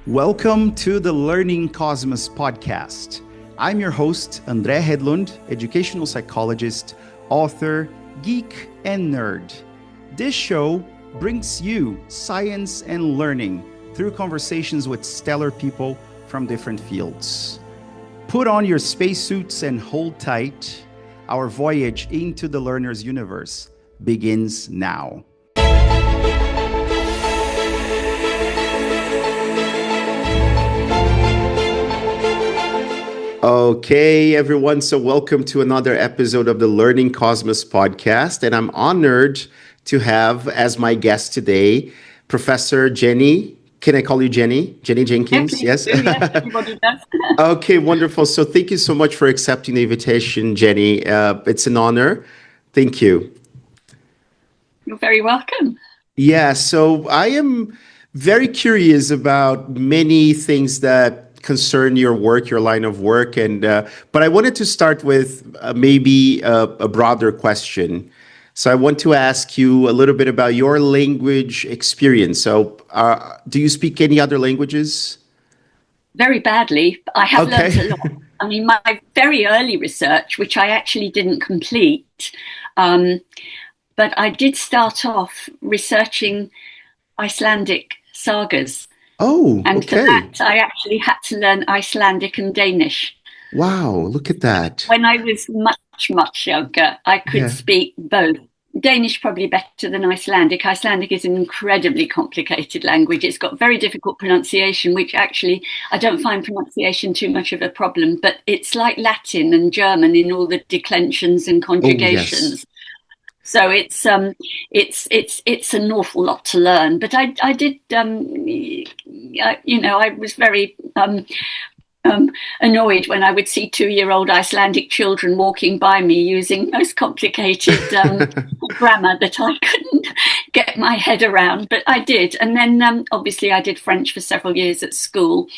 Welcome to the Learning Cosmos podcast. I'm your host, André Hedlund, educational psychologist, author, geek, and nerd. This show brings you science and learning through conversations with stellar people from different fields. Put on your spacesuits and hold tight. Our voyage into the learner's universe begins now. Okay, everyone. So welcome to another episode of the Learning Cosmos podcast. And I'm honored to have as my guest today, Professor Jenny. Can I call you Jenny? Jenny Jenkins? Yes. Yes, everybody does. Okay, wonderful. So thank you so much for accepting the invitation, Jenny. It's an honor. Thank you. You're very welcome. Yeah, so I am very curious about many things that concern your work, your line of work, but I wanted to start with maybe a broader question. So I want to ask you a little bit about your language experience. So do you speak any other languages? Very badly. I have learned a lot. I mean, my very early research, which I actually didn't complete, but I did start off researching Icelandic sagas. Oh, and okay. for that, I actually had to learn Icelandic and Danish. Wow, look at that. When I was much, much younger, I could speak both. Danish probably better than Icelandic. Icelandic is an incredibly complicated language. It's got very difficult pronunciation, which actually I don't find pronunciation too much of a problem, but it's like Latin and German in all the declensions and conjugations. Oh, yes. So it's an awful lot to learn. But I did, I was very annoyed when I would see 2-year-old Icelandic children walking by me using most complicated grammar that I couldn't get my head around. But I did. And then obviously I did French for several years at school.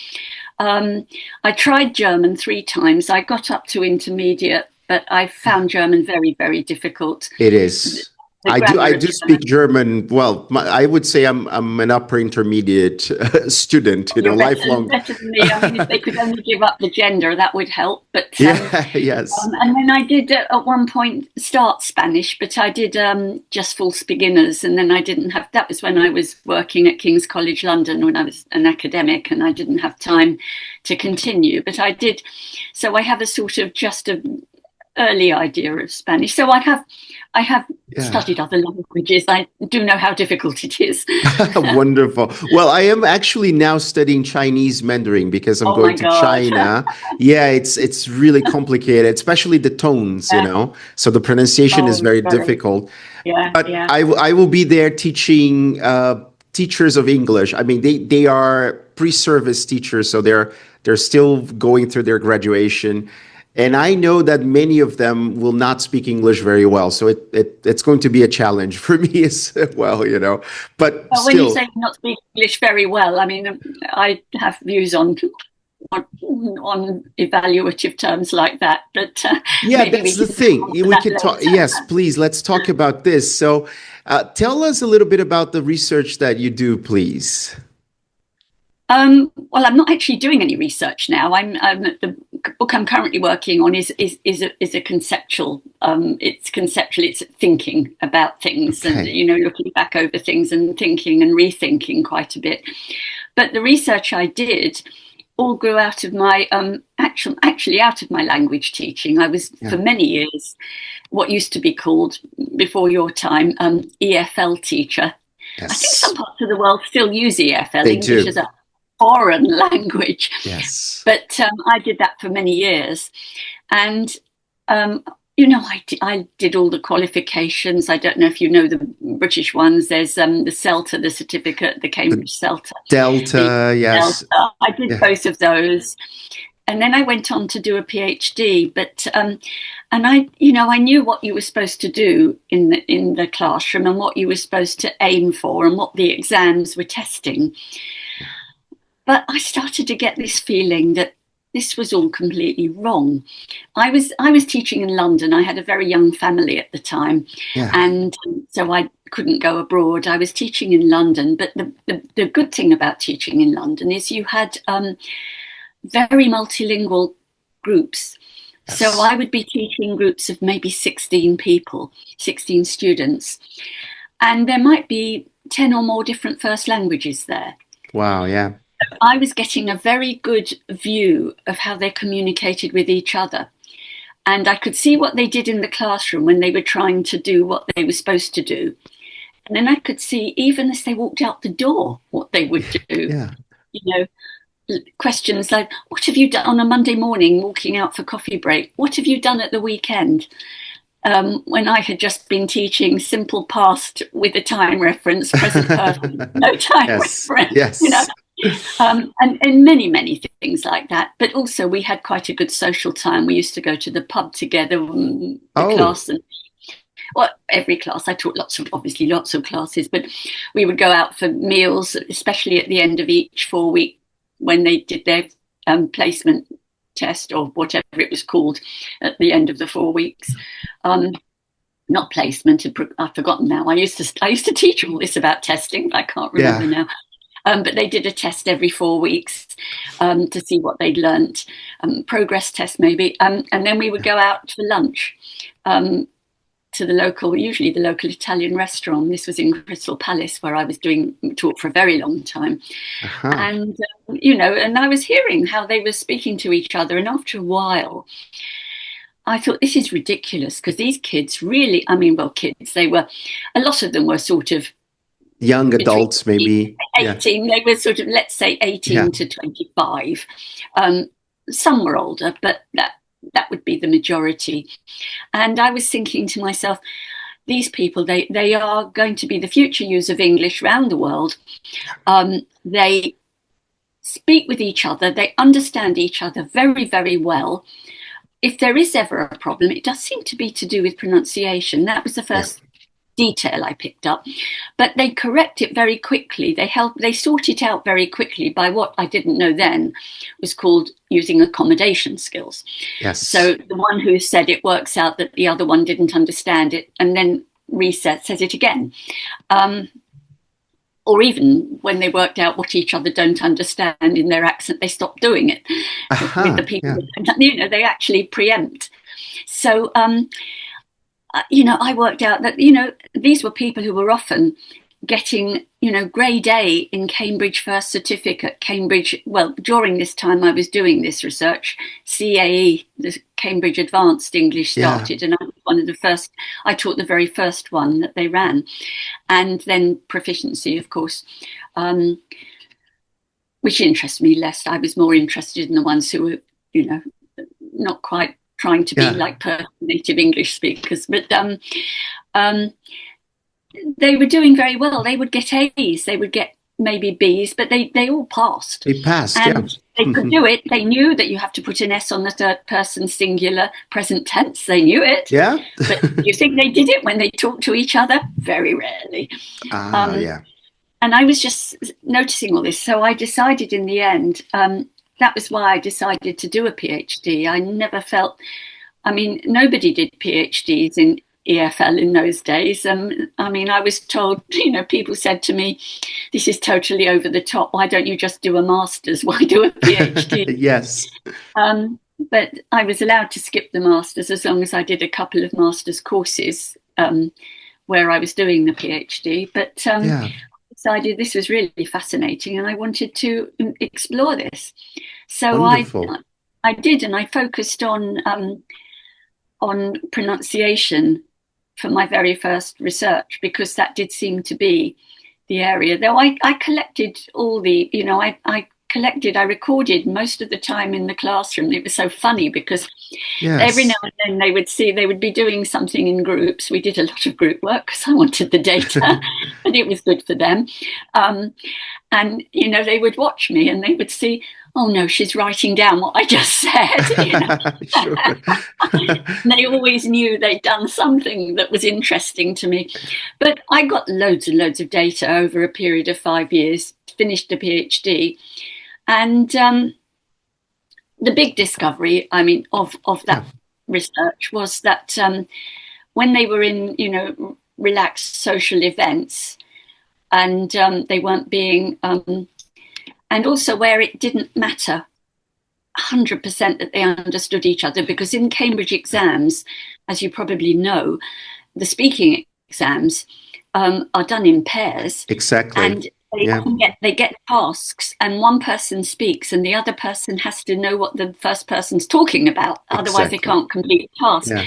I tried German 3 times. I got up to intermediate, but I found German very, very difficult. It is. I do speak German. Well, I would say I'm an upper intermediate student, lifelong. Better than me. I mean, if they could only give up the gender, that would help. But yes. And then I did at one point start Spanish, but I did just full beginners, and then I didn't have. That was when I was working at King's College London when I was an academic, and I didn't have time to continue. But I did. So I have a sort of just a early idea of Spanish. So I have studied other languages. I do know how difficult it is. Wonderful. Well, I am actually now studying Chinese Mandarin because I'm going to China. Yeah, it's really complicated, especially the tones, So the pronunciation is very difficult. Yeah, but I will be there teaching teachers of English. I mean, they are pre-service teachers, so they're still going through their graduation. And I know that many of them will not speak English very well. So it's going to be a challenge for me as well, But still, when you say not speak English very well, I mean, I have views on evaluative terms like that. But that's the thing. We can talk. Yes, please. Let's talk about this. So tell us a little bit about the research that you do, please. Well, I'm not actually doing any research now. The book I'm currently working on is a conceptual. It's conceptual. It's thinking about things and looking back over things and thinking and rethinking quite a bit. But the research I did all grew out of my actually out of my language teaching. I was for many years what used to be called before your time EFL teacher. Yes. I think some parts of the world still use EFL. English as a foreign language. Yes. But I did that for many years. And, I did all the qualifications. I don't know if you know the British ones. There's the CELTA, the certificate, the Cambridge CELTA. Delta, yes. Delta. I did both of those. And then I went on to do a PhD, but and I knew what you were supposed to do in the classroom and what you were supposed to aim for and what the exams were testing. But I started to get this feeling that this was all completely wrong. I was teaching in London. I had a very young family at the time. Yeah. And so I couldn't go abroad. I was teaching in London, but the good thing about teaching in London is you had very multilingual groups. Yes. So I would be teaching groups of maybe 16 people, 16 students, and there might be 10 or more different first languages there. Wow, yeah. I was getting a very good view of how they communicated with each other. And I could see what they did in the classroom when they were trying to do what they were supposed to do. And then I could see, even as they walked out the door, what they would do. Yeah. You know, questions like, what have you done on a Monday morning walking out for coffee break? What have you done at the weekend? When I had just been teaching simple past with a time reference, present perfect, no time reference. Yes. You know? And many things like that. But also we had quite a good social time. We used to go to the pub together, class, and well, every class. I taught lots of classes, but we would go out for meals, especially at the end of each 4 week when they did their placement test or whatever it was called at the end of the 4 weeks. Not placement, I've forgotten now. I used to teach all this about testing, but I can't remember now. But they did a test every 4 weeks to see what they'd learnt, progress test maybe. And then we would go out for lunch to usually the local Italian restaurant. This was in Crystal Palace, where I was taught for a very long time. Uh-huh. And, and I was hearing how they were speaking to each other. And after a while, I thought, this is ridiculous, because these kids really, kids, a lot of them were sort of young adults, maybe 18. They were sort of, let's say, 18 to 25. Some were older, but that would be the majority. And I was thinking to myself, these people, they are going to be the future use of English around the world. They speak with each other. They understand each other very, very well. If there is ever a problem, it does seem to be to do with pronunciation. That was the first detail I picked up, but they correct it very quickly. They sort it out very quickly by what I didn't know then was called using accommodation skills. Yes. So the one who said it works out that the other one didn't understand it, and then says it again. Or even when they worked out what each other don't understand in their accent, they stop doing it with the people. Yeah. They actually preempt. So, I worked out that, these were people who were often getting, grade A in Cambridge First Certificate, during this time I was doing this research, CAE, the Cambridge Advanced English started, and I was one of the first, I taught the very first one that they ran, and then proficiency, of course, which interests me less. I was more interested in the ones who were, not quite trying to be like native English speakers, but they were doing very well. They would get A's, they would get maybe B's, but they all passed. They passed, and they could do it. They knew that you have to put an S on the third person singular present tense. They knew it. Yeah. But you think they did it when they talked to each other? Very rarely. Yeah. And I was just noticing all this. So I decided in the end, that was why I decided to do a PhD. I never felt, nobody did PhDs in EFL in those days. I was told, people said to me, this is totally over the top. Why don't you just do a master's? Why do a PhD? Yes. But I was allowed to skip the master's as long as I did a couple of master's courses where I was doing the PhD. But I decided this was really fascinating and I wanted to explore this. So I did, and I focused on pronunciation for my very first research, because that did seem to be the area. Though I collected all the, I recorded most of the time in the classroom. It was so funny because every now and then they would be doing something in groups. We did a lot of group work because I wanted the data, and it was good for them. And, they would watch me and they would see, oh no, she's writing down what I just said. They always knew they'd done something that was interesting to me. But I got loads and loads of data over a period of 5 years, finished a PhD. And the big discovery, of that research was that when they were in, relaxed social events, and they weren't being, and also where it didn't matter 100% that they understood each other, because in Cambridge exams, as you probably know, the speaking exams are done in pairs. Exactly. And they get tasks, and one person speaks and the other person has to know what the first person's talking about. Otherwise, they can't complete the task. Yeah.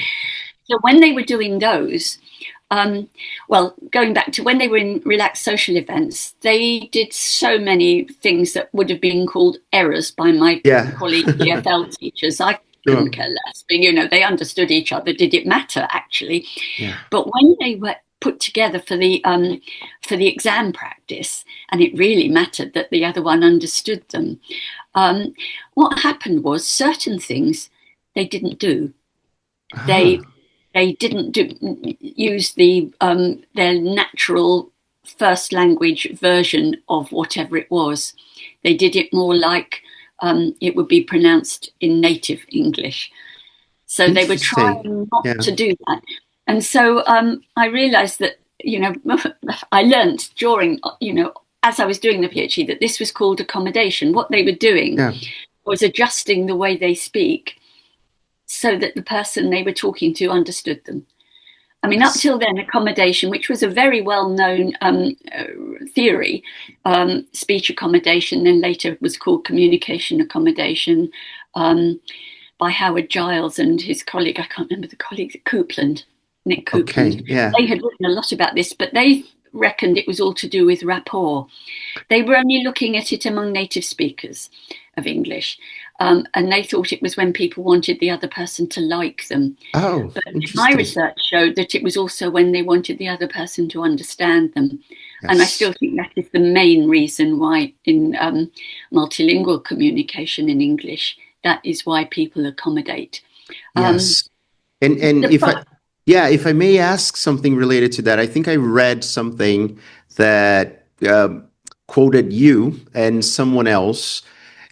So when they were doing those, going back to when they were in relaxed social events, they did so many things that would have been called errors by my colleague EFL teachers. I couldn't care less. But, they understood each other. Did it matter, actually? Yeah. But when they were put together for the exam practice, and it really mattered that the other one understood them, what happened was certain things they didn't do. They didn't use their natural first language version of whatever it was. They did it more like it would be pronounced in native English. So they were trying not to do that. And so I realized that, I learned during, as I was doing the PhD, that this was called accommodation. What they were doing was adjusting the way they speak so that the person they were talking to understood them. I mean, up till then, accommodation, which was a very well-known theory, speech accommodation, then later was called communication accommodation, by Howard Giles and his colleague, I can't remember the colleague, Nick Coupland. They had written a lot about this, but they reckoned it was all to do with rapport. They were only looking at it among native speakers of English, and they thought it was when people wanted the other person to like them. But my research showed that it was also when they wanted the other person to understand them. And I still think that is the main reason why in multilingual communication in English, that is why people accommodate. If I may ask something related to that, I think I read something that quoted you and someone else.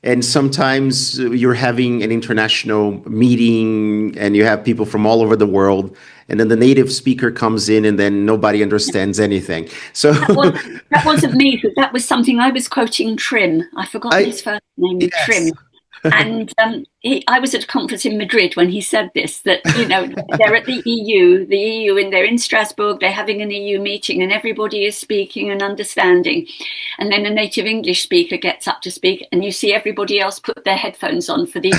And sometimes you're having an international meeting and you have people from all over the world, and then the native speaker comes in and then nobody understands anything. So that wasn't me. That was something I was quoting Trim. I forgot his first name, Trim. And I was at a conference in Madrid when he said this, that, they're at the EU, and they're in Strasbourg, they're having an EU meeting and everybody is speaking and understanding. And then a native English speaker gets up to speak and you see everybody else put their headphones on for the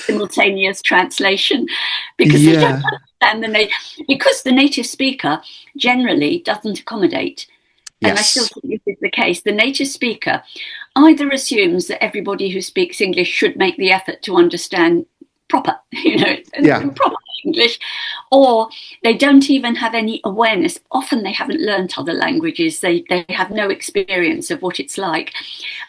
simultaneous translation, because they don't understand because the native speaker generally doesn't accommodate. And I still think this is the case. The native speaker either assumes that everybody who speaks English should make the effort to understand proper English, or they don't even have any awareness. Often they haven't learnt other languages. They have no experience of what it's like.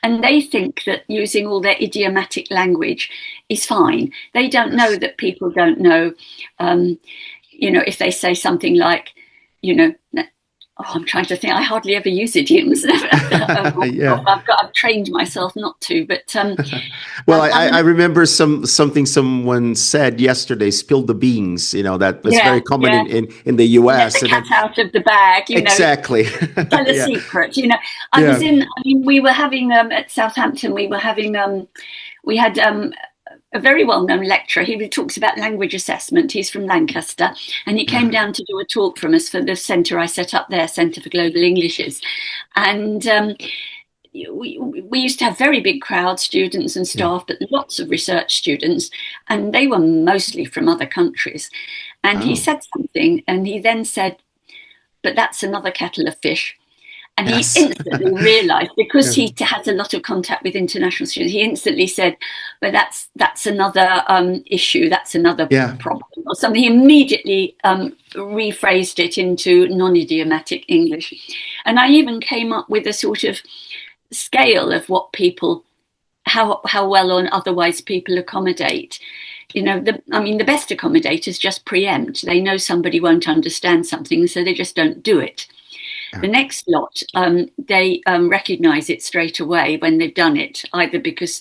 And they think that using all their idiomatic language is fine. They don't know that people don't know, if they say something like, I'm trying to think. I hardly ever use idioms. I've trained myself not to. But I remember something someone said yesterday. Spilled the beans. That was very common in the US. Let the cat out of the bag. Exactly. Tell a secret. We were having at Southampton. We had a very well-known lecturer. He talks about language assessment. He's from Lancaster, and he came down to do a talk from us for the centre I set up there, Centre for Global Englishes. And we used to have very big crowds, students and staff, but lots of research students, and they were mostly from other countries. And he said something, and he then said, "But that's another kettle of fish." And he instantly realised, because he has a lot of contact with international students, he instantly said, "But that's another issue, that's another problem," or something. He immediately rephrased it into non-idiomatic English. And I even came up with a sort of scale of what people, how well or otherwise people accommodate. The best accommodators just preempt. They know somebody won't understand something, so they just don't do it. The next lot, they recognise it straight away when they've done it, either because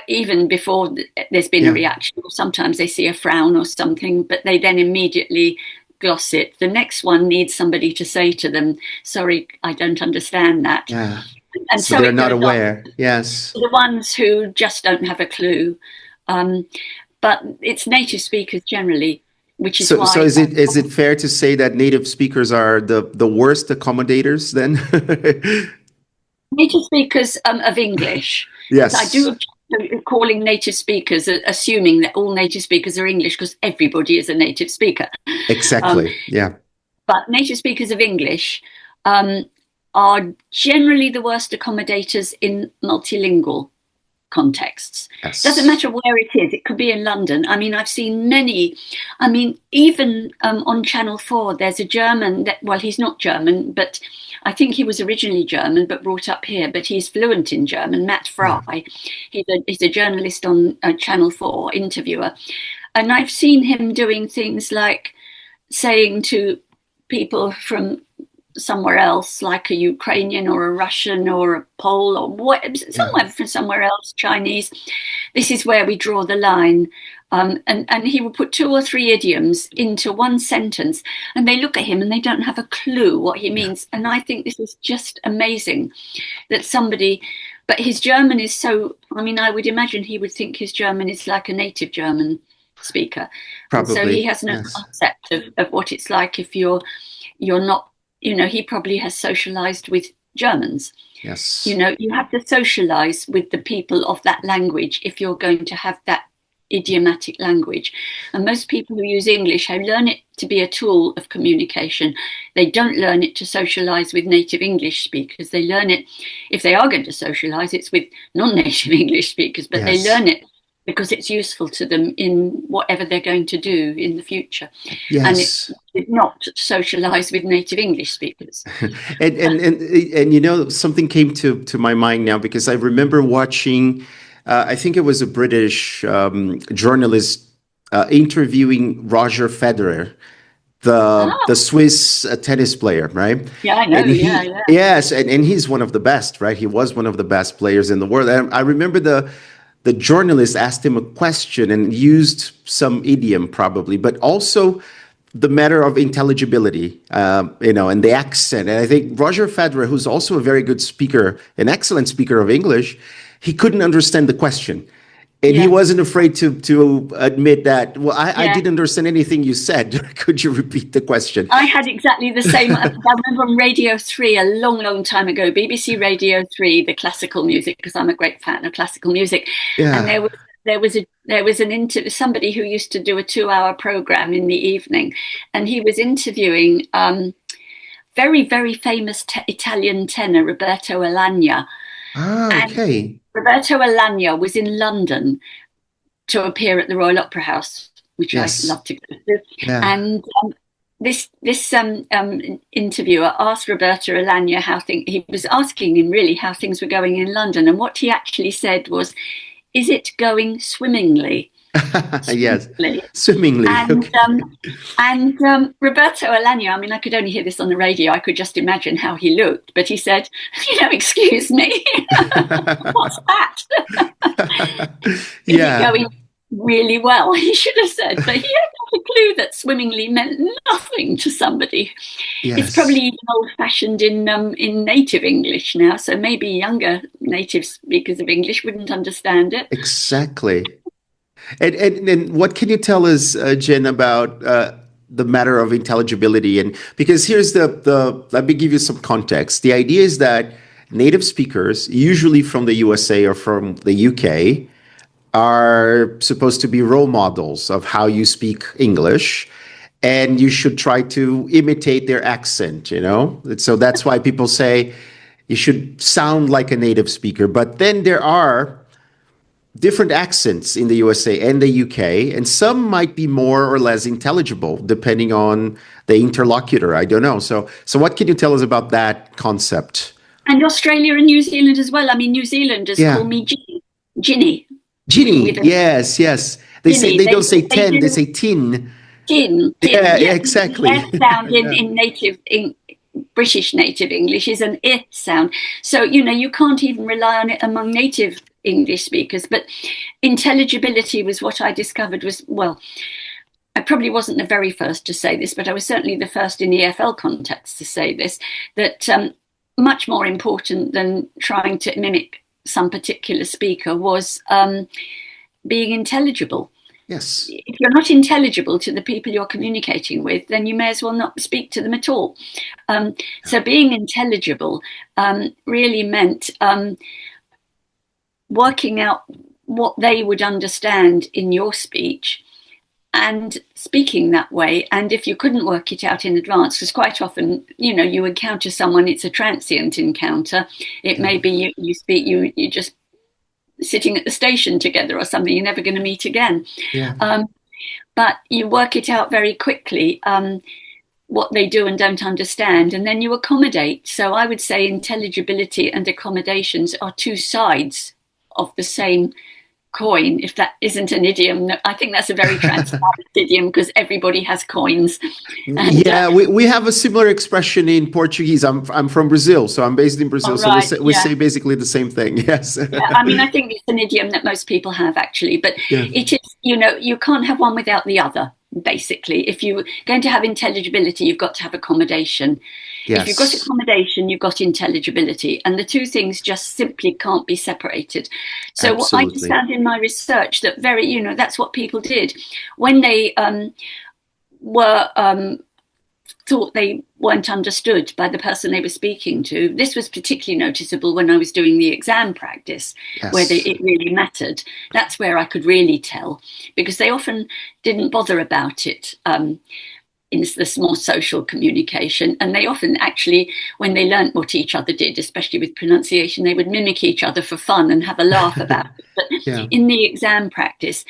even before there's been a reaction, or sometimes they see a frown or something, but they then immediately gloss it. The next one needs somebody to say to them, sorry, I don't understand that. Yeah. And So so they're it not goes on. aware. Yes. The ones who just don't have a clue. But it's native speakers generally, which is So why is it fair to say that native speakers are the worst accommodators then? native speakers of English. I do Yes, object to calling native speakers, assuming that all native speakers are English, because everybody is a native speaker. Um, exactly. Yeah. but native speakers of English um, are generally the worst accommodators in multilingual contexts. Doesn't Yes. matter where it is. It could be in London. I mean, I've seen many. I mean, even on Channel 4, there's a German that, well, he's not German, but I think he was originally German, but brought up here, but he's fluent in German, Matt Yeah. Fry. He's a journalist on Channel 4, interviewer. And I've seen him doing things like saying to people from somewhere else, like a Ukrainian or a Russian or a Pole or what, Yeah. somewhere from somewhere else, Chinese. This is where we draw the line. And he will put 2 or 3 idioms into one sentence, and they look at him and they don't have a clue what he Yeah. means. And I think this is just amazing that somebody, but his German is so, I mean, I would imagine he would think his German is like a native German speaker. And so he Probably. has no Yes. concept of what it's like if you're not, he probably has socialized with Germans. Yes. You have to socialize with the people of that language if you're going to have that idiomatic language. And most people who use English, they learn it to be a tool of communication. They don't learn it to socialize with native English speakers. They learn it, if they are going to socialize, it's with non-native English speakers, but they Yes. learn it because it's useful to them in whatever they're going to do in the future. And Yes. it's not socialize with native English speakers. And something came to my mind now because I remember watching, I think it was a British journalist interviewing Roger Federer, the Oh, Swiss tennis player, right? yeah, I know. And Yeah, yeah. yes, and he's one of the best, right? He was one of the best players in the world. And I remember the journalist asked him a question and used some idiom probably, but also the matter of intelligibility, and the accent. And I think Roger Federer, who's also a very good speaker, an excellent speaker of English, he couldn't understand the question. And he Yeah. wasn't afraid to admit that, well, I Yeah. didn't understand anything you said. Could you repeat the question? I had exactly the same. I remember on Radio 3 a long, long time ago, BBC Radio 3, the classical music, because I'm a great fan of classical music. And Yeah. there was somebody who used to do a 2-hour program in the evening, and he was interviewing very, very famous Italian tenor Roberto Alagna. Ah, And okay. Roberto Alagna was in London to appear at the Royal Opera House, which I Yes. love to go to. Yeah. And this interviewer asked Roberto Alagna he was asking him really how things were going in London, and what he actually said was, "Is it going swimmingly?" Yes. Swimmingly. Swimmingly. And Okay. Roberto Alagna, I mean, I could only hear this on the radio. I could just imagine how he looked, but he said, "Excuse me, what's that?" Is it Yeah. going really well? He should have said, but he had not a clue that swimmingly meant nothing to somebody. It's probably Yes. even old-fashioned in native English now, so maybe younger native speakers of English wouldn't understand it. Exactly. And what can you tell us, Jen, about the matter of intelligibility? And because here's the let me give you some context. The idea is that native speakers, usually from the USA or from the UK, are supposed to be role models of how you speak English, and you should try to imitate their accent, So that's why people say you should sound like a native speaker. But then there are different accents in the USA and the UK, and some might be more or less intelligible depending on the interlocutor. I don't know. So what can you tell us about that concept? And Australia and New Zealand as well. I mean, New Zealanders call Yeah. me Ginny. Ginny. With a Yes, yes. They say Ginny. they don't say They 10, they do say tin. tin. Yeah, Yeah, the exactly. S sound Yeah. in British native English is an I sound. So, you can't even rely on it among native English speakers. But intelligibility was what I discovered was, well, I probably wasn't the very first to say this, but I was certainly the first in the EFL context to say this, that much more important than trying to mimic some particular speaker was being intelligible. Yes. If you're not intelligible to the people you're communicating with, then you may as well not speak to them at all. So being intelligible really meant working out what they would understand in your speech and speaking that way. And if you couldn't work it out in advance, because quite often, you encounter someone, it's a transient encounter. It may be you just sitting at the station together or something, you're never going to meet again. Yeah. But you work it out very quickly, what they do and don't understand, and then you accommodate. So I would say intelligibility and accommodations are two sides of the same coin, if that isn't an idiom. I think that's a very transparent idiom, because everybody has coins. And, we have a similar expression in Portuguese. I'm from Brazil, so I'm based in Brazil. Right, so we say basically the same thing. Yes. I mean, I think it's an idiom that most people have, actually, but it is, you can't have one without the other. Basically, if you're going to have intelligibility, you've got to have accommodation. Yes. If you've got accommodation, you've got intelligibility, and the two things just simply can't be separated. So what I just found in my research that that's what people did when they were thought they weren't understood by the person they were speaking to. This was particularly noticeable when I was doing the exam practice, where it really mattered. That's where I could really tell, because they often didn't bother about it in this more social communication. And they often actually, when they learnt what each other did, especially with pronunciation, they would mimic each other for fun and have a laugh about it. But in the exam practice,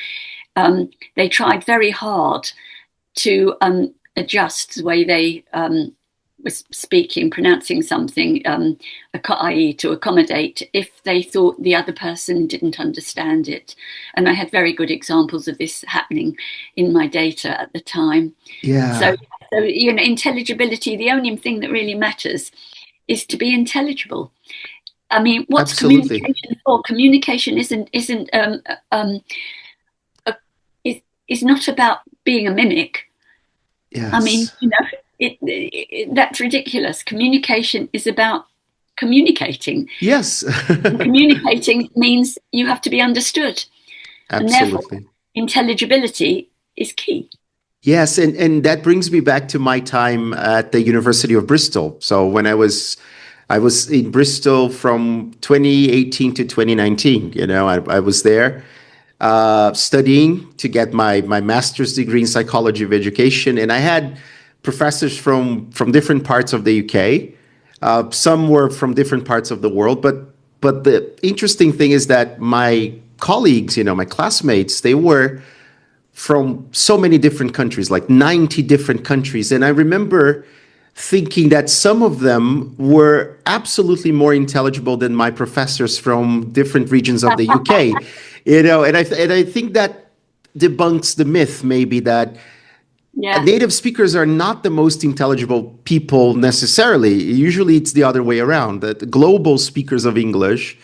they tried very hard to adjust the way they was speaking, pronouncing something, i.e. to accommodate if they thought the other person didn't understand it. And I had very good examples of this happening in my data at the time. Yeah. So intelligibility, the only thing that really matters is to be intelligible. I mean, what's Absolutely. communication for? Communication is not about being a mimic. Yes. I mean, that's ridiculous. Communication is about communicating. Yes. Communicating means you have to be understood. Absolutely. And therefore, intelligibility is key. Yes, and that brings me back to my time at the University of Bristol. So when I was in Bristol from 2018 to 2019. I was there studying to get my master's degree in psychology of education, and I had professors from different parts of the UK. Some were from different parts of the world, but the interesting thing is that my colleagues, my classmates, they were from so many different countries, like 90 different countries. And I remember thinking that some of them were absolutely more intelligible than my professors from different regions of the UK. And I think that debunks the myth, maybe, that native speakers are not the most intelligible people necessarily. Usually it's the other way around, that the global speakers of English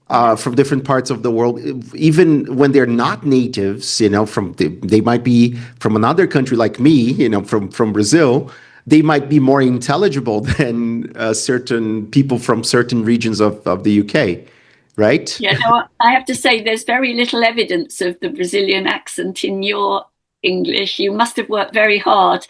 from different parts of the world, even when they're not natives, they might be from another country like me, from Brazil, they might be more intelligible than certain people from certain regions of the UK, right? Yeah, no, I have to say there's very little evidence of the Brazilian accent in your English. You must have worked very hard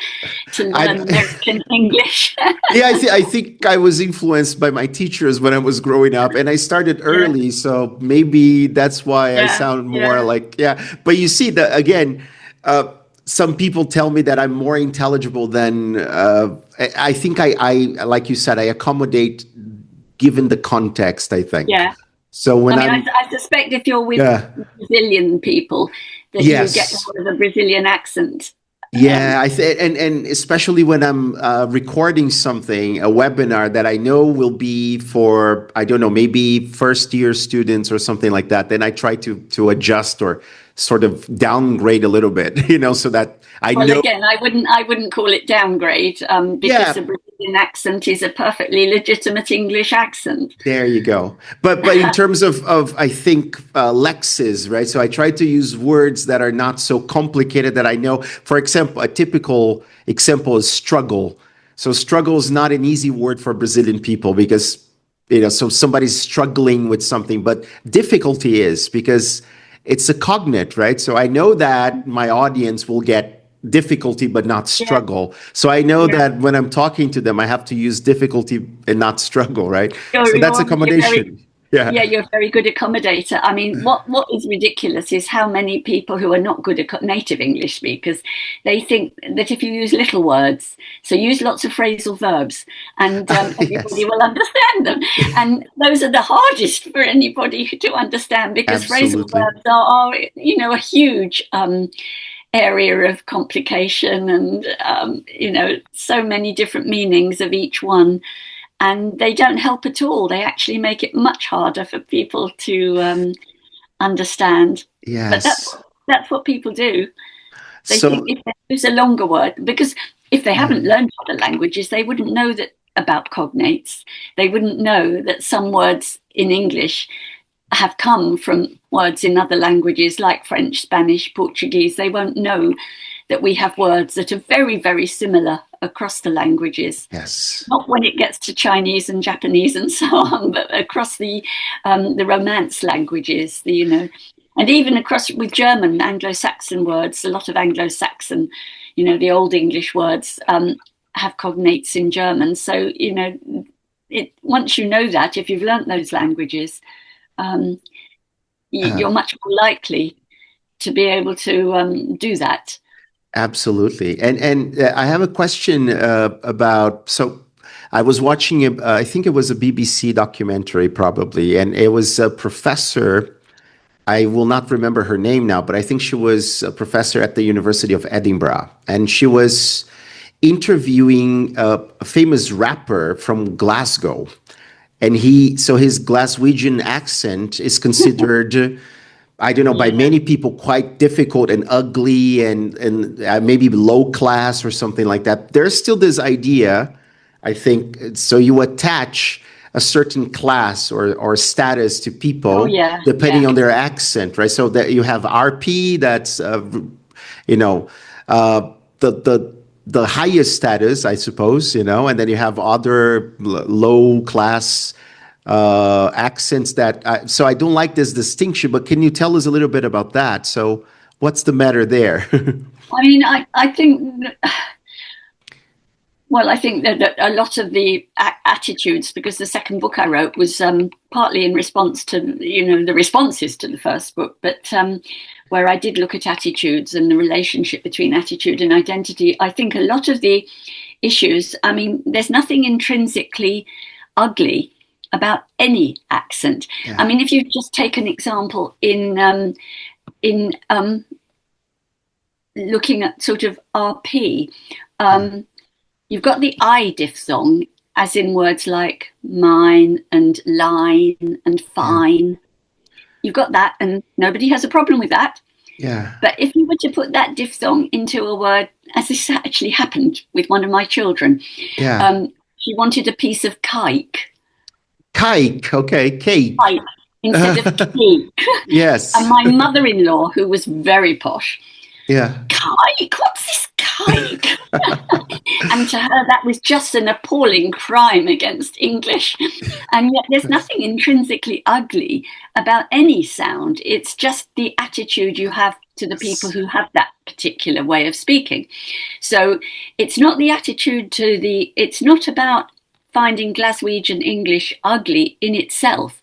to learn American English. I think I was influenced by my teachers when I was growing up, and I started early, so maybe that's why I sound more like, But you see, that again, some people tell me that I'm more intelligible than, I think I, like you said, I accommodate given the context, I think. Yeah. So when I suspect if you're with Brazilian people, that you get more of a Brazilian accent. Yeah, and especially when I'm recording something, a webinar that I know will be for, I don't know, maybe first year students or something like that, then I try to adjust or sort of downgrade a little bit, so that I Well, know. again, I wouldn't call it downgrade, because Yeah, the Brazilian accent is a perfectly legitimate English accent. there you go. But in terms of I think lexes, right? So I try to use words that are not so complicated that I know. For example, a typical example is struggle. So struggle is not an easy word for Brazilian people because so somebody's struggling with something, but difficulty is because it's a cognate, right? So I know that my audience will get difficulty but not Yeah, struggle. So I know yeah. that when I'm talking to them, I have to use difficulty and not struggle, right? So that's You're very, accommodation. yeah, Yeah. you're a very good accommodator. I mean, what is ridiculous is how many people who are not good native English speakers, they think that if you use little words, so use lots of phrasal verbs, and everybody Yes, will understand them. And those are the hardest for anybody to understand because phrasal absolutely. verbs are a huge area of complication, and so many different meanings of each one, and they don't help at all. They actually make it much harder for people to understand. But Yes. that's what people do. They think So if they use a longer word, because if they yeah. haven't learned other languages, they wouldn't know that about cognates. They wouldn't know that some words in English have come from words in other languages like French, Spanish, Portuguese. They won't know that we have words that are very, very similar across the languages. Yes. Not when it gets to Chinese and Japanese and so on, but across the Romance languages, and even across with German, Anglo-Saxon words. A lot of Anglo-Saxon, the Old English words have cognates in German. So once you know that, if you've learnt those languages, um, Uh, you're much more likely to be able to do that. Absolutely. And I have a question about, so I was watching I think it was a BBC documentary probably, and it was a professor. I will not remember her name now, but I think she was a professor at the University of Edinburgh, and she was interviewing a famous rapper from Glasgow. And so his Glaswegian accent is considered, I don't know, by Yeah. many people quite difficult and ugly and maybe low class or something like that. There's still this idea, I think, so you attach a certain class or status to Oh people yeah, depending yeah. on their accent, right? So that you have RP, that's you know the highest status, I suppose, and then you have other low class accents that. So I don't like this distinction, but can you tell us a little bit about that? So what's the matter there? I mean, I think. Well, I think that a lot of the attitudes, because the second book I wrote was partly in response to, the responses to the first book, but where I did look at attitudes and the relationship between attitude and identity. I think a lot of the issues, I mean, there's nothing intrinsically ugly about any accent. I Yeah. mean, if you just take an example in looking at sort of RP, Yeah. you've got the I diphthong, as in words like mine and line and Yeah. fine. You've got that, and nobody has a problem with that. Yeah. But if you were to put that diphthong into a word, as this actually happened with one of my children, Yeah. she wanted a piece of cake, Kike. Okay. Cake. cake instead of cake. And Yes. my mother-in-law, who was very posh, Yeah. cake? What's this cake? And to her, that was just an appalling crime against English. And yet, there's nothing intrinsically ugly about any sound. It's just the attitude you have to the people who have that particular way of speaking. So it's not the attitude it's not about finding Glaswegian English ugly in itself.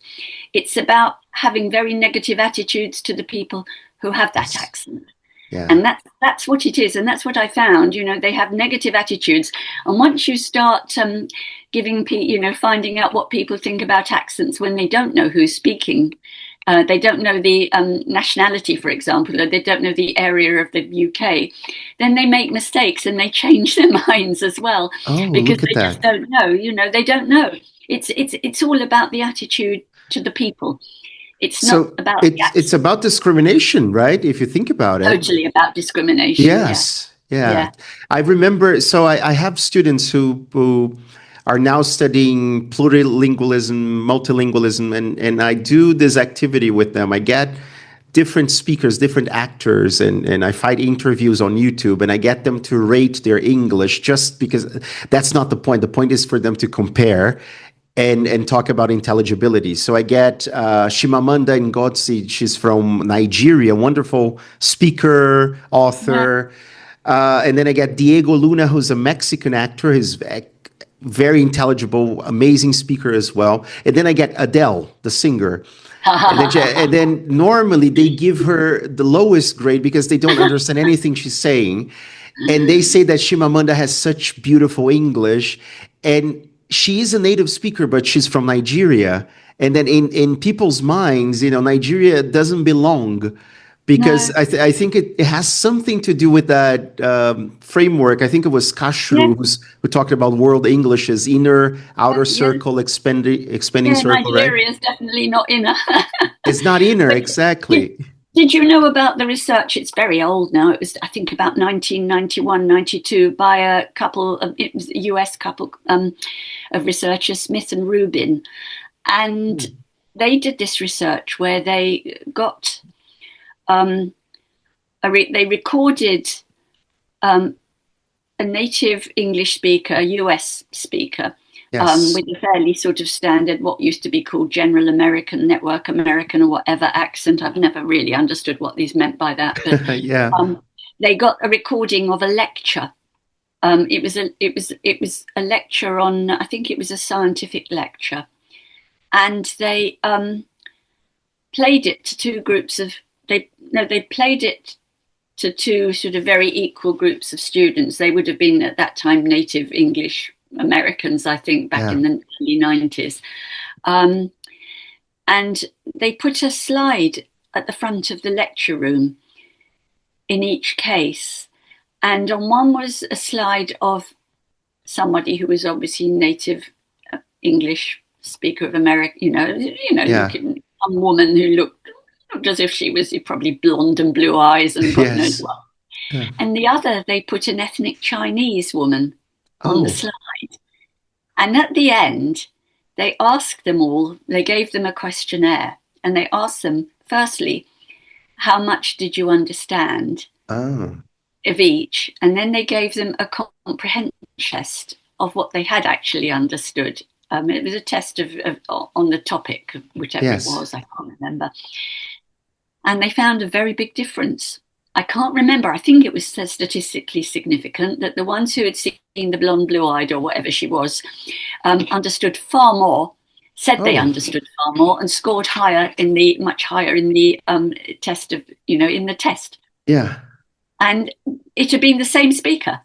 It's about having very negative attitudes to the people who have that accent. Yeah. And that's what it is, and that's what I found. They have negative attitudes, and once you start finding out what people think about accents when they don't know who's speaking, they don't know the nationality, for example, or they don't know the area of the UK, then they make mistakes and they change their minds as well Oh, because look at they just that. don't know. They don't know. It's all about the attitude to the people. It's not So about the it's accent. about discrimination, right? If you think about it. Totally about discrimination. Yeah. Yes. Yeah. Yeah. I remember, so I have students who are now studying plurilingualism, multilingualism, and I do this activity with them. I get different speakers, different actors, and I find interviews on YouTube, and I get them to rate their English, just because that's not the point. The point is for them to compare and talk about intelligibility. So I get Shimamanda Ngozi. She's from Nigeria, wonderful speaker, Yeah. author. And then I get Diego Luna, who's a Mexican actor. He's very intelligible, amazing speaker as well. And then I get Adele, the singer. And then normally they give her the lowest grade because they don't understand anything she's saying. And they say that Shimamanda has such beautiful English. And she is a native speaker, but she's from Nigeria. And then in people's minds, Nigeria doesn't belong, because No. I think it has something to do with that framework. I think it was Yeah. Kashru who talked about world English as inner, outer Yeah. circle, expanding Yeah. circle, right? Nigeria is definitely not in a. It's not inner, But did, exactly. did you know about the research? It's very old now. It was, I think, about 1991, 92, by a couple of, it was a US couple of researchers, Smith and Rubin. And they did this research where they got, they recorded a native English speaker, a US speaker, Yes. with a fairly sort of standard, what used to be called general American, network American, or whatever accent. I've never really understood what these meant by that, but Yeah. they got a recording of a lecture. It was a lecture on, I think it was a scientific lecture, and they played it to two groups of they played it to two sort of very equal groups of students. They would have been at that time native English Americans, I think, back in the early 90s. And they put a slide at the front of the lecture room in each case. And on one was a slide of somebody who was obviously native English speaker of America, looking, some woman who looked as if she was probably blonde and blue eyes and God knows what. Yeah. And the other, they put an ethnic Chinese woman on the slide. And at the end, they asked them all, they gave them a questionnaire, and they asked them, firstly, how much did you understand of each? And then they gave them a comprehension test of what they had actually understood. It was a test on the topic, whichever it was, I can't remember. And they found a very big difference. I can't remember. I think it was statistically significant that the ones who had seen the blonde, blue-eyed, or whatever she was, understood far more, said they understood far more, and scored much higher in the test in the test. Yeah. And it had been the same speaker.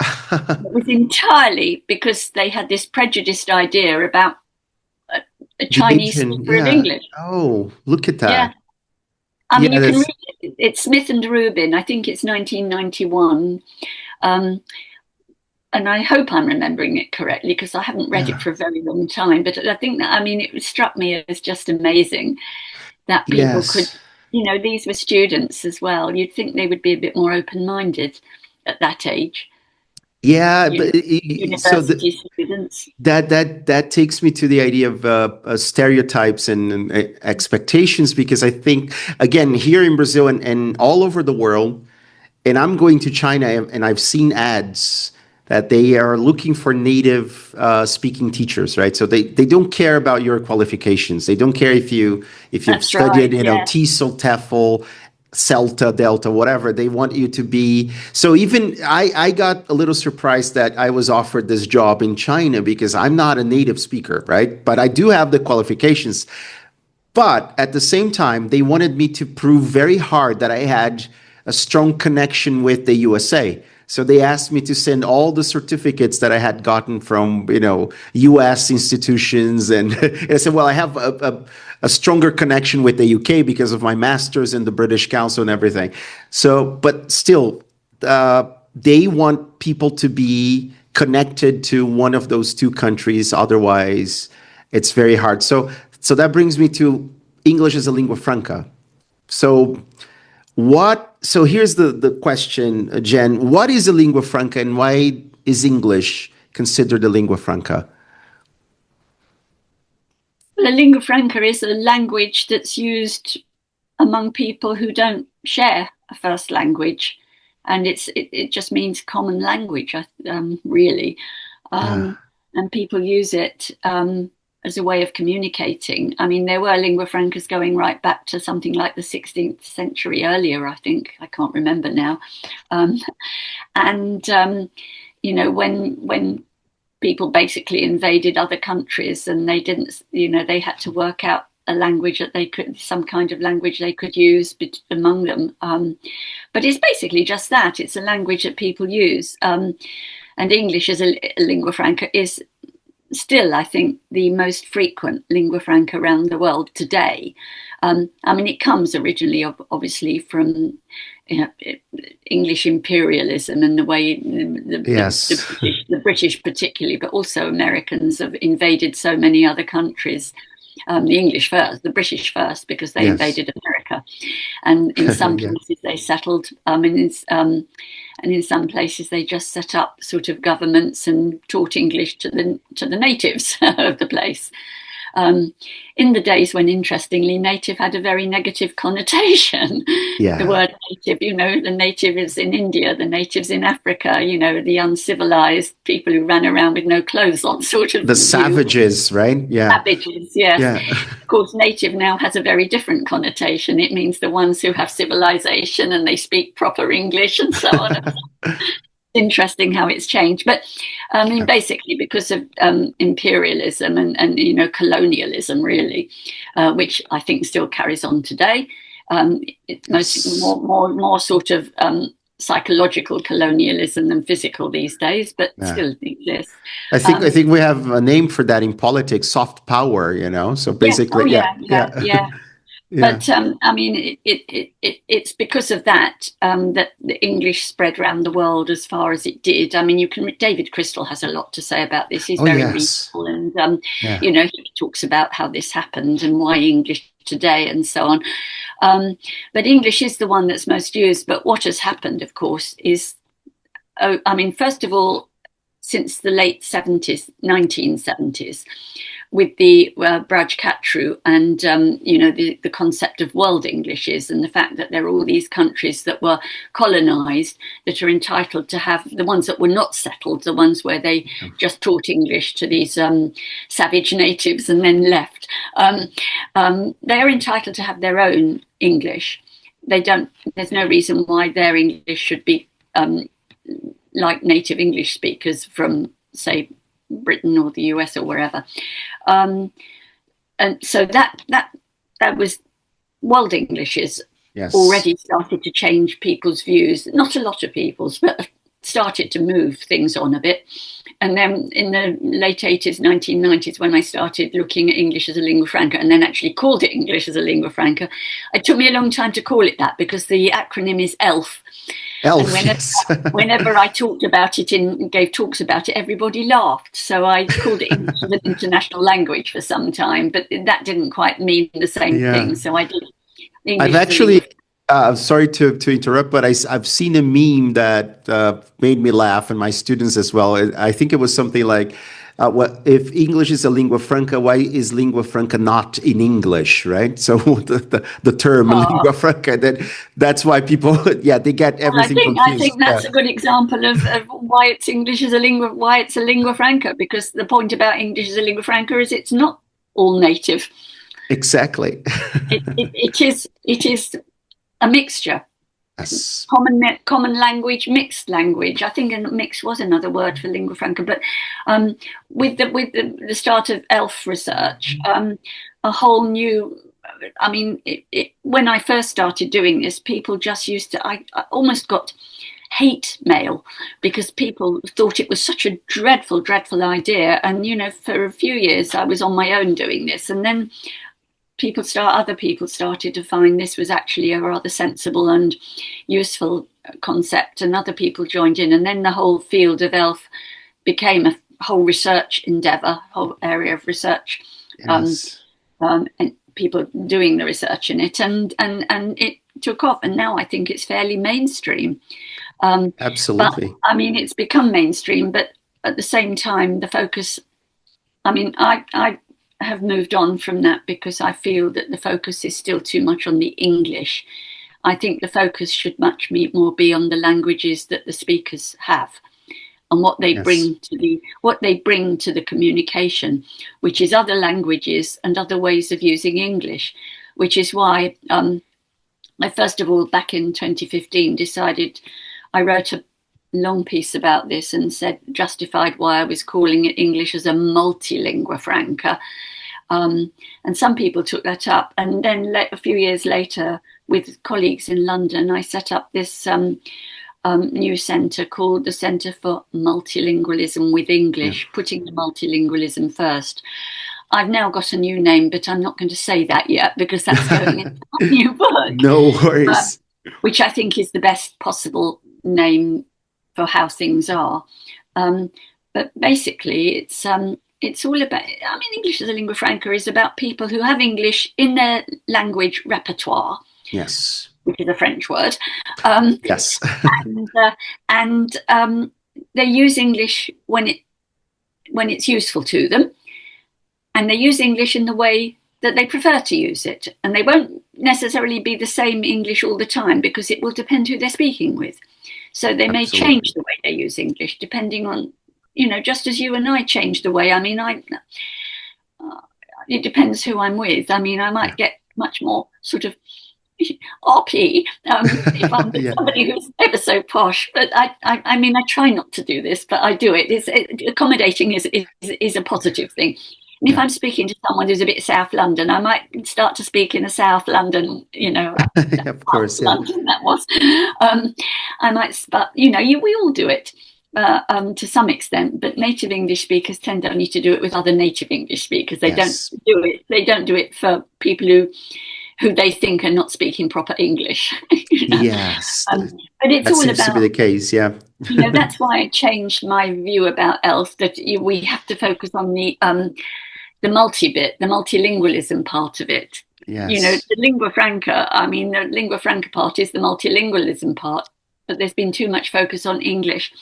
It was entirely because they had this prejudiced idea about a Chinese speaker of English. Oh, look at that. Yeah. I mean, you can read it. It's Smith and Rubin. I think it's 1991. And I hope I'm remembering it correctly because I haven't read it for a very long time. But I think that, it struck me as just amazing that people could, these were students as well. You'd think they would be a bit more open-minded at that age. Yeah, University students. That takes me to the idea of stereotypes and expectations, because I think, again, here in Brazil and all over the world, and I'm going to China and I've seen ads that they are looking for native speaking teachers, right? So they don't care about your qualifications. They don't care if you've studied, TESOL, TEFL, CELTA, Delta, whatever. They want you to be. So even I got a little surprised that I was offered this job in China because I'm not a native speaker, right? But I do have the qualifications. But at the same time, they wanted me to prove very hard that I had a strong connection with the USA. So they asked me to send all the certificates that I had gotten from, U.S. institutions. And I said, well, I have a stronger connection with the U.K. because of my master's in the British Council and everything. So, but still, they want people to be connected to one of those two countries. Otherwise, it's very hard. So that brings me to English is a lingua franca. So so here's the question, Jen. What is a lingua franca and why is English considered a lingua franca? Well, a lingua franca is a language that's used among people who don't share a first language. And it just means common language, really. And people use it as a way of communicating. I mean, there were lingua francas going right back to something like the 16th century, earlier, I think. I can't remember now. You know, when people basically invaded other countries and they didn't, you know, they had to work out a language that they could, some kind of language they could use among them. But it's basically just that. It's a language that people use. And English as a lingua franca is still, I think, the most frequent lingua franca around the world today. I mean, it comes originally, obviously, from English imperialism and the way the British particularly, but also Americans have invaded so many other countries. The English first, the British first, because they invaded America, and in some places they settled, and in some places they just set up sort of governments and taught English to the natives of the place. In the days when, interestingly, native had a very negative connotation. The word native, you know, the native is in India, the natives in Africa, you know, the uncivilized people who ran around with no clothes on, sort of. The savages, right? Yeah. Savages, yes. Yeah. Of course, native now has a very different connotation. It means the ones who have civilization and they speak proper English and so on. Interesting how it's changed, but I mean, basically because of imperialism and you know, colonialism, really, which I think still carries on today. It's more sort of psychological colonialism than physical these days, but still exists. I think we have a name for that in politics: soft power. You know, so basically, yeah. But I mean, it's because of that that the English spread around the world as far as it did. I mean, David Crystal has a lot to say about this. He's very reasonable, and you know, he talks about how this happened and why English today and so on. But English is the one that's most used. But what has happened, of course, is, I mean, first of all, since the late 1970s, with the Braj Kachru and, you know, the concept of world Englishes and the fact that there are all these countries that were colonized that are entitled to have, the ones that were not settled, the ones where they just taught English to these savage natives and then left, they are entitled to have their own English. There's no reason why their English should be like native English speakers from, say, Britain or the US or wherever. And so that was world Englishes already started to change people's views, not a lot of people's, but started to move things on a bit. And then in the late 80s, 1990s, when I started looking at English as a lingua franca and then actually called it English as a lingua franca, it took me a long time to call it that because the acronym is ELF. ELF, whenever I talked about it and gave talks about it, everybody laughed. So I called it English as an international language for some time, but that didn't quite mean the same thing. So I did English. I've actually, sorry to interrupt, but I've seen a meme that made me laugh, and my students as well. I think it was something like, if English is a lingua franca, why is lingua franca not in English, right? So the term lingua franca, that's why people, they get everything confused. I think that's a good example of why it's English as a lingua franca, because the point about English as a lingua franca is it's not all native. Exactly. It is a mixture. Yes. Common language, mixed language. I think mix was another word for lingua franca. But with the start of ELF research, a whole new. I mean, when I first started doing this, people just used to. I almost got hate mail because people thought it was such a dreadful idea. And you know, for a few years, I was on my own doing this, and then other people started to find this was actually a rather sensible and useful concept, and other people joined in, and then the whole field of ELF became a whole research endeavour, whole area of research. Yes. And people doing the research in it, and it took off, and now I think it's fairly mainstream. Absolutely. But I mean, it's become mainstream, but at the same time, the focus, I mean, I have moved on from that because I feel that the focus is still too much on the English. I think the focus should much more be on the languages that the speakers have and what they bring to the communication, which is other languages and other ways of using English, which is why I first of all, back in 2015, decided, I wrote a long piece about this and justified why I was calling it English as a multi-lingua franca. And some people took that up. And then a few years later, with colleagues in London, I set up this new centre called the Centre for Multilingualism with English, putting the multilingualism first. I've now got a new name, but I'm not going to say that yet because that's going into a new book. No worries. Which I think is the best possible name for how things are. But basically, it's all about, I mean, English as a lingua franca is about people who have English in their language repertoire. Yes. Which is a French word. Yes. and they use English when it's useful to them. And they use English in the way that they prefer to use it. And they won't necessarily be the same English all the time because it will depend who they're speaking with. So they may change the way they use English depending on, just as you and I change the way. I mean, it depends who I'm with. I mean, I might get much more sort of RP if I'm with somebody who's ever so posh. But I mean, I try not to do this, but I do it. Accommodating is a positive thing. And if I'm speaking to someone who's a bit South London, I might start to speak in a South London, of course, London that was. I might, but we all do it to some extent. But native English speakers tend only to do it with other native English speakers. They don't do it. They don't do it for people who they think are not speaking proper English. Yes, but it's that all seems about, to be the case. Yeah. That's why I changed my view about ELF. That we have to focus on the multi-bit, the multilingualism part of it. Yes. The lingua franca, I mean, the lingua franca part is the multilingualism part, but there's been too much focus on English.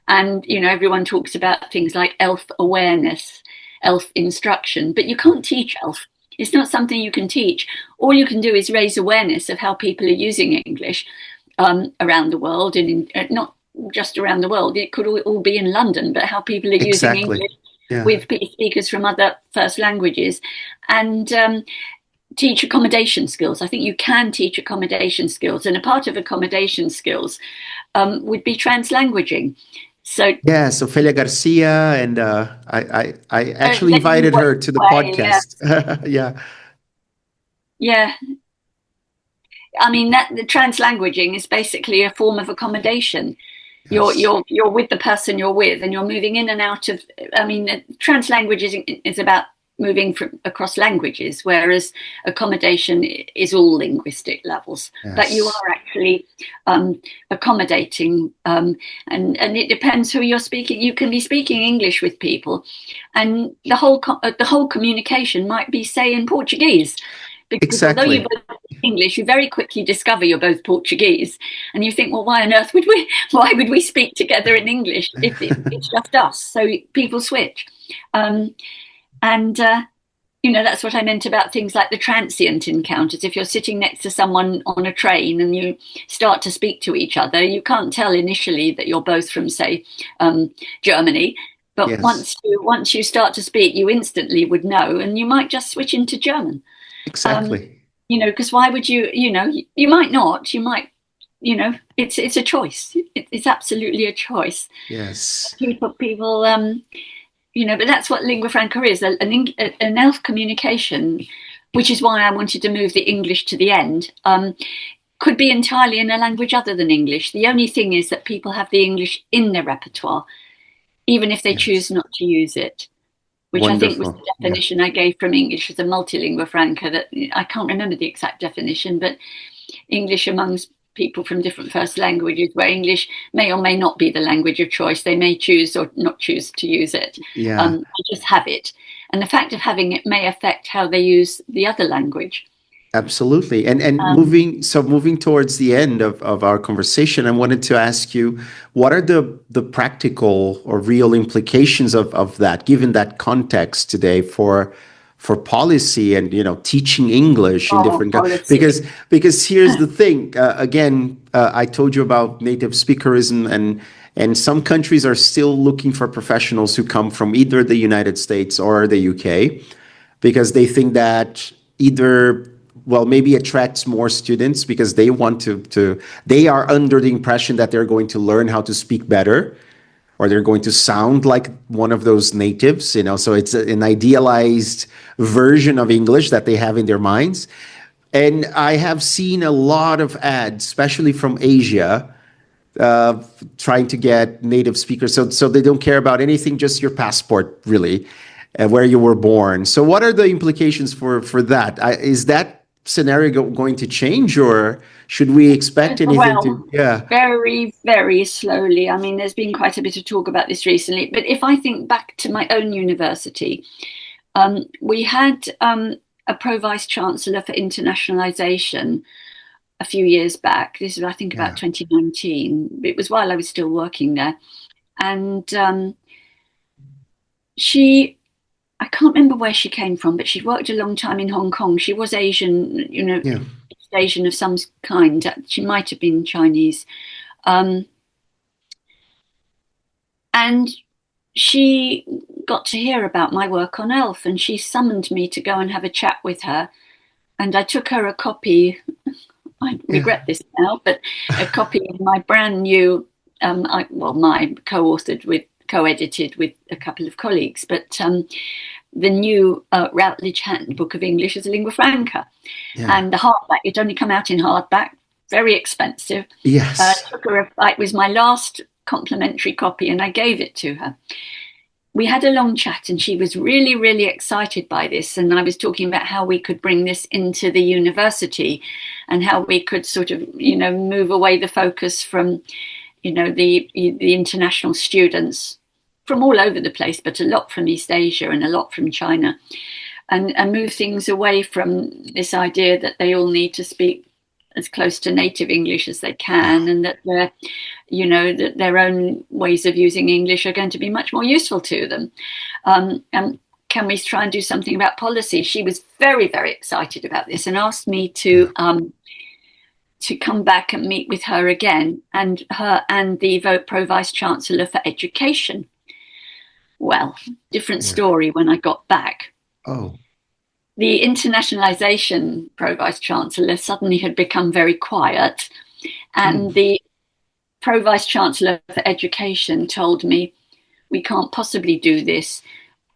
And, everyone talks about things like ELF awareness, ELF instruction, but you can't teach ELF. It's not something you can teach. All you can do is raise awareness of how people are using English around the world, and not just around the world. It could all be in London, but how people are using English with speakers from other first languages, and teach accommodation skills. I think you can teach accommodation skills, and a part of accommodation skills would be translanguaging. So Ophelia Garcia, and I actually invited her to the podcast. Yeah. I mean, the translanguaging is basically a form of accommodation. Yes. You're with the person you're with, and you're moving in and out of. I mean, translanguaging is about moving across languages, whereas accommodation is all linguistic levels. Yes. But you are actually accommodating, and it depends who you're speaking. You can be speaking English with people, and the whole communication might be, say, in Portuguese. Because although you both speak English, you very quickly discover you're both Portuguese, and you think, well, why on earth would we speak together in English if it's just us? So people switch. That's what I meant about things like the transient encounters. If you're sitting next to someone on a train and you start to speak to each other, you can't tell initially that you're both from, say, Germany. But yes. once you start to speak, you instantly would know, and you might just switch into German. Exactly. Because why would you? You might not. You might. It's a choice. It's absolutely a choice. Yes. People. But that's what lingua franca is, an ELF communication, which is why I wanted to move the English to the end, could be entirely in a language other than English. The only thing is that people have the English in their repertoire, even if they choose not to use it, which Wonderful. I think was the definition I gave from English as a multilingua franca. That I can't remember the exact definition, but English amongst people from different first languages, where English may or may not be the language of choice. They may choose or not choose to use it. I just have it. and the fact of having it may affect how they use the other language. Absolutely. And moving towards the end of our conversation, I wanted to ask you, what are the practical or real implications of that, given that context today for policy and, teaching English in different countries? Because here's the thing, again, I told you about native speakerism, and some countries are still looking for professionals who come from either the United States or the UK, because they think that maybe attracts more students because they want they are under the impression that they're going to learn how to speak better, or they're going to sound like one of those natives, so it's an idealized version of English that they have in their minds. And I have seen a lot of ads, especially from Asia, trying to get native speakers. So they don't care about anything, just your passport, really, and where you were born. So what are the implications for that? Is that scenario going to change, or should we expect anything very, very slowly? I mean, there's been quite a bit of talk about this recently, but if I think back to my own university, we had a pro-vice chancellor for internationalization a few years back. This is, I think, about 2019. It was while I was still working there, and I can't remember where she came from, but she'd worked a long time in Hong Kong. She was Asian, Asian of some kind. She might have been Chinese. And she got to hear about my work on ELF, and she summoned me to go and have a chat with her. And I took her a copy, I regret this now, but a copy of my brand new, my co-edited with a couple of colleagues, but the new Routledge Handbook of English as a Lingua Franca. And the hardback, it only come out in hardback, very expensive. Yes. It was my last complimentary copy, and I gave it to her. We had a long chat, and she was really, really excited by this. And I was talking about how we could bring this into the university, and how we could sort of, move away the focus from, the international students from all over the place, but a lot from East Asia and a lot from China, and move things away from this idea that they all need to speak as close to native English as they can, and that that their own ways of using English are going to be much more useful to them. And can we try and do something about policy? She was very, very excited about this, and asked me to come back and meet with her again, and her and the Pro-Vice Chancellor for Education. Well, different story when I got back. Oh. The internationalization Pro-Vice Chancellor suddenly had become very quiet, and the Pro-Vice Chancellor for Education told me, we can't possibly do this.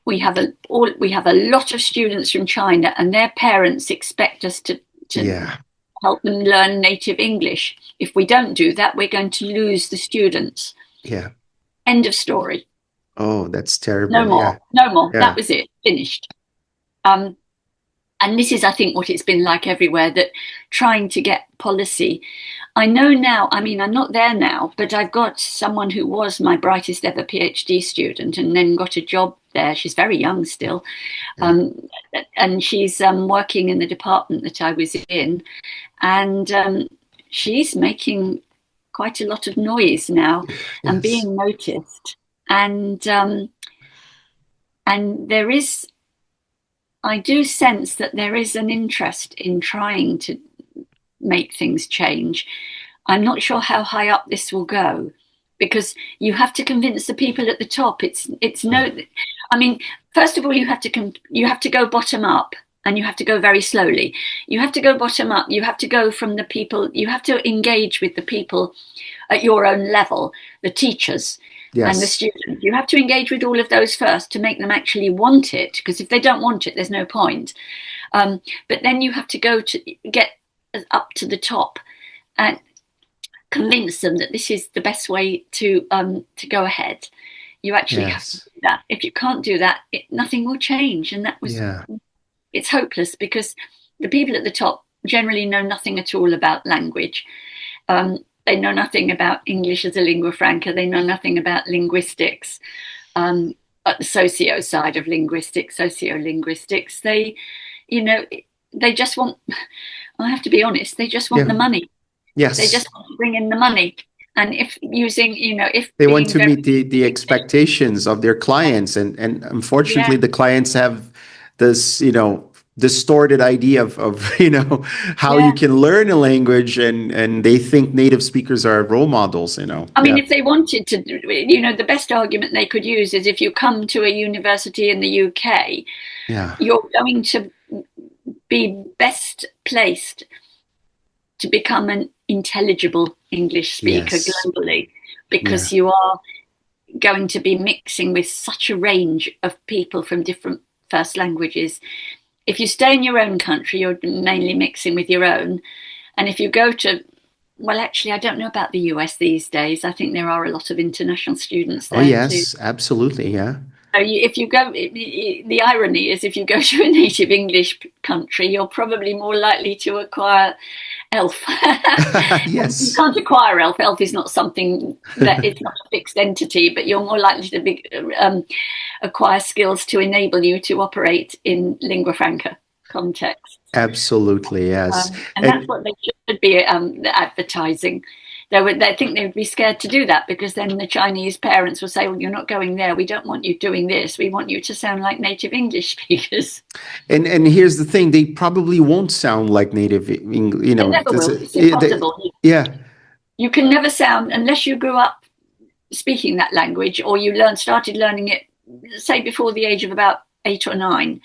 We have a lot of students from China, and their parents expect us to help them learn native English. If we don't do that, we're going to lose the students. Yeah. End of story. Oh, that's terrible. No more. No more. Yeah. That was it. Finished. And this is, I think, what it's been like everywhere, that trying to get policy. I know now, I mean, I'm not there now, but I've got someone who was my brightest ever PhD student and then got a job there. She's very young still. And she's working in the department that I was in. And she's making quite a lot of noise now and being noticed. And there is, I do sense that there is an interest in trying to make things change. I'm not sure how high up this will go, because you have to convince the people at the top. I mean, first of all, you have to go bottom up, and you have to go very slowly. You have to go bottom up. You have to go from the people. You have to engage with the people at your own level, the teachers. And the students. You have to engage with all of those first to make them actually want it, because if they don't want it, there's no point. But then you have to go to get up to the top and convince them that this is the best way to go ahead. You actually have to do that. If you can't do that, nothing will change. And that was it's hopeless, because the people at the top generally know nothing at all about language. They know nothing about English as a lingua franca. They know nothing about linguistics. at the socio side of linguistics, sociolinguistics, they just want, I have to be honest, they just want the money. Yes. They just want to bring in the money. And if they want to meet the expectations of their clients, and unfortunately the clients have this, distorted idea of how you can learn a language, and they think native speakers are role models. I mean, if they wanted to, the best argument they could use is if you come to a university in the UK, you're going to be best placed to become an intelligible English speaker globally, because you are going to be mixing with such a range of people from different first languages. If you stay in your own country, you're mainly mixing with your own. And if you go to, well, actually, I don't know about the US these days. I think there are a lot of international students there. Oh, yes, too. Absolutely, yeah. So if you go, the irony is if you go to a native English country, you're probably more likely to acquire ELF. Yes. You can't acquire ELF. ELF is not something that it's not a fixed entity, but you're more likely to acquire skills to enable you to operate in lingua franca context. Absolutely, yes. And that's what they should be advertising. I think they'd be scared to do that, because then the Chinese parents will say, well, you're not going there. We don't want you doing this. We want you to sound like native English speakers. And here's the thing. They probably won't sound like native English. They never will. It's impossible. You can never sound, unless you grew up speaking that language, or you started learning it, say, before the age of about 8 or 9,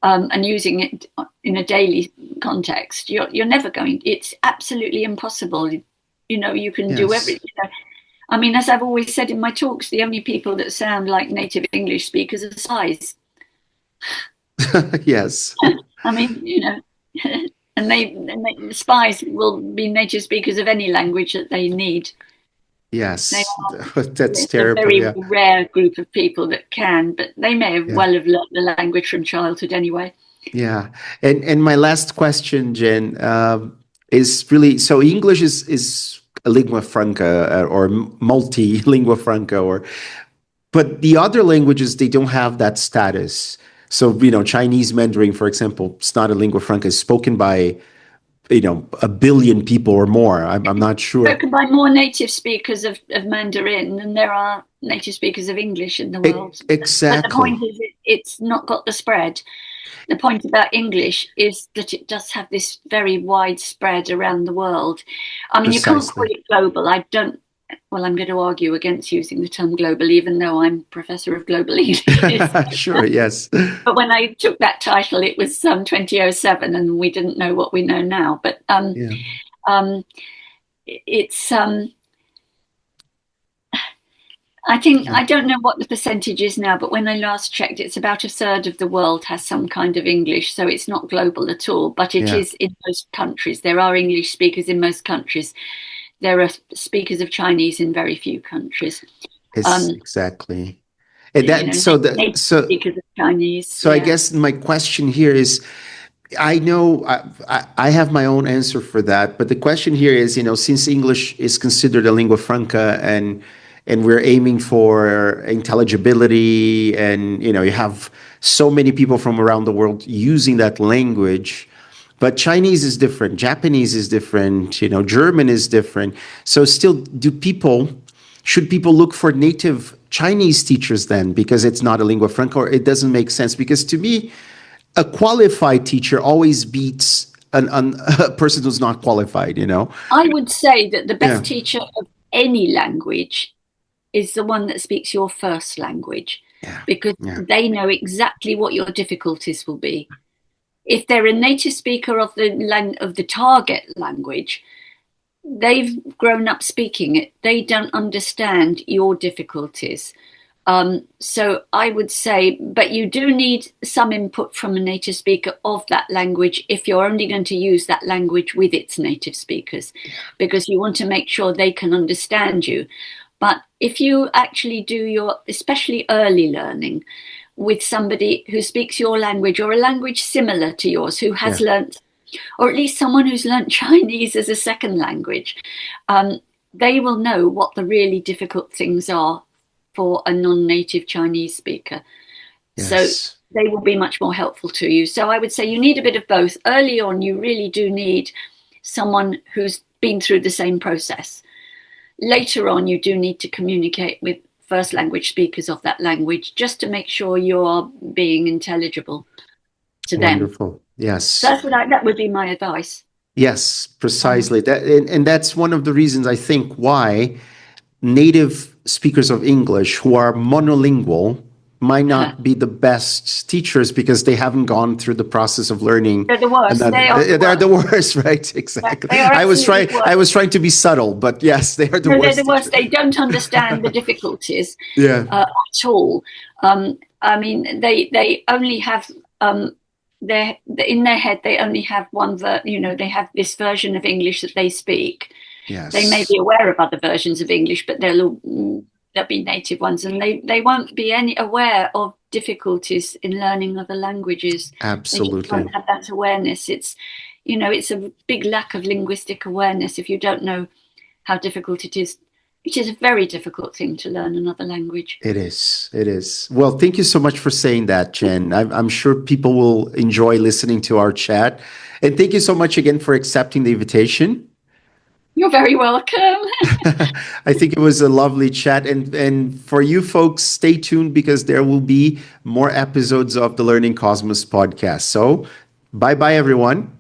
and using it in a daily context. You're never going. It's absolutely impossible. You can do everything. I mean, as I've always said in my talks, the only people that sound like native English speakers are spies. Yes. I mean, and spies will be native speakers of any language that they need. Yes, that's terrible. A very rare group of people that can, but they may have well have learned the language from childhood anyway. Yeah, and my last question, Jen, is really, so English is a lingua franca or multi-lingua franca, but the other languages, they don't have that status. So, Chinese Mandarin, for example, it's not a lingua franca. It's spoken by, 1 billion people or more. I'm not sure. Spoken by more native speakers of Mandarin than there are native speakers of English in the world. Exactly. But the point is, it's not got the spread. The point about English is that it does have this very wide spread around the world. I mean, Precisely. You can't call it global. I'm going to argue against using the term global, even though I'm Professor of Global English. Sure, yes. But when I took that title, it was 2007, and we didn't know what we know now. But it's... I don't know what the percentage is now, but when I last checked, it's about 1/3 of the world has some kind of English. So it's not global at all, but it is in most countries. There are English speakers in most countries. There are speakers of Chinese in very few countries. Exactly. And speakers of Chinese. So I guess my question here is, I know I have my own answer for that, but the question here is, since English is considered a lingua franca, and we're aiming for intelligibility, and you have so many people from around the world using that language, but Chinese is different, Japanese is different, German is different. So still, should people look for native Chinese teachers then, because it's not a lingua franca, or it doesn't make sense? Because to me, a qualified teacher always beats a person who's not qualified, I would say that the best teacher of any language is the one that speaks your first language, because they know exactly what your difficulties will be. If they're a native speaker of the target language, they've grown up speaking it. They don't understand your difficulties. So I would say, but you do need some input from a native speaker of that language if you're only going to use that language with its native speakers, because you want to make sure they can understand you. But if you actually do your, especially early learning, with somebody who speaks your language or a language similar to yours, who has learnt, or at least someone who's learnt Chinese as a second language, they will know what the really difficult things are for a non-native Chinese speaker. So Yes. they will be much more helpful to you. So I would say you need a bit of both. Early on, you really do need someone who's been through the same process. Later on, you do need to communicate with first language speakers of that language just to make sure you're being intelligible to them. Wonderful. Yes. So that would be my advice. Yes, precisely. And that's one of the reasons I think why native speakers of English who are monolingual might not be the best teachers because they haven't gone through the process of learning. They're the worst. They're the worst, right? Exactly. Yeah, I was trying to be subtle, but yes, they are the worst. They're the worst. They don't understand the difficulties at all. I mean, they only have in their head they only have they have this version of English that they speak. Yes. They may be aware of other versions of English, but they'll be native ones, and they won't be aware of difficulties in learning other languages. Absolutely. They just won't have that awareness. It's a big lack of linguistic awareness if you don't know how difficult it is. It is a very difficult thing to learn another language. It is. It is. Well, thank you so much for saying that, Jen. I'm sure people will enjoy listening to our chat. And thank you so much again for accepting the invitation. You're very welcome. I think it was a lovely chat. And for you folks, stay tuned because there will be more episodes of the Learning Cosmos podcast. So bye-bye, everyone.